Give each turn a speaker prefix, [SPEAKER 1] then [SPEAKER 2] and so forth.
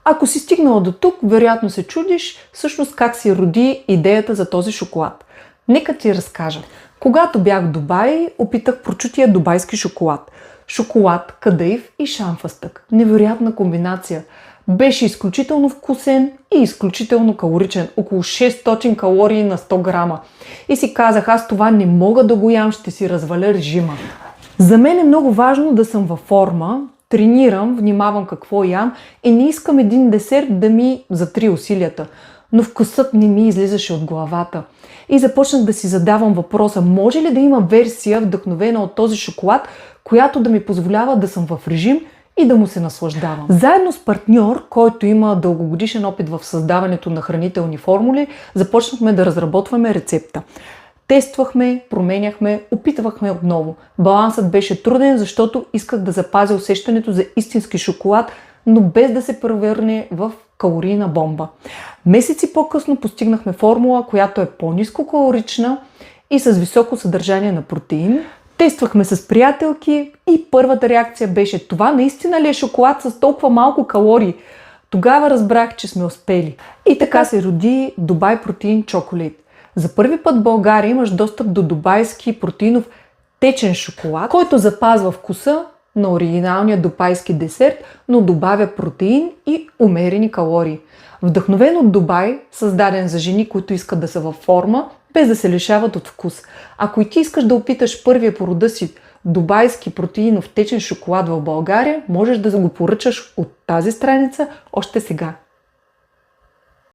[SPEAKER 1] Ако си стигнала до тук, вероятно се чудиш всъщност как се роди идеята за този шоколад. Нека ти разкажа. Когато бях в Дубай, опитах прочутия дубайски шоколад. Шоколад, кадаиф и шамфастък. Невероятна комбинация. Беше изключително вкусен и изключително калоричен. Около 600 калории на 100 грама. И си казах, аз това не мога да го ям, ще си разваля режима. За мен е много важно да съм във форма, тренирам, внимавам какво ям и не искам един десерт да ми затри усилията. Но вкусът не ми излизаше от главата. И започнах да си задавам въпроса, може ли да има версия, вдъхновена от този шоколад, която да ми позволява да съм в режим и да му се наслаждавам. Заедно с партньор, който има дългогодишен опит в създаването на хранителни формули, започнахме да разработваме рецепта. Тествахме, променяхме, опитвахме отново. Балансът беше труден, защото исках да запазя усещането за истински шоколад, но без да се превърне в калорийна бомба. Месеци по-късно постигнахме формула, която е по-ниско калорична и с високо съдържание на протеин. Тествахме с приятелки и първата реакция беше: това наистина ли е шоколад с толкова малко калории? Тогава разбрах, че сме успели. И така се роди Dubai Protein Chocolate. За първи път в България имаш достъп до дубайски протеинов течен шоколад, който запазва вкуса на оригиналния дубайски десерт, но добавя протеин и умерени калории. Вдъхновен от Дубай, създаден за жени, които искат да са във форма, без да се лишават от вкус. Ако и ти искаш да опиташ първия по рода си дубайски протеинов течен шоколад в България, можеш да го поръчаш от тази страница още сега.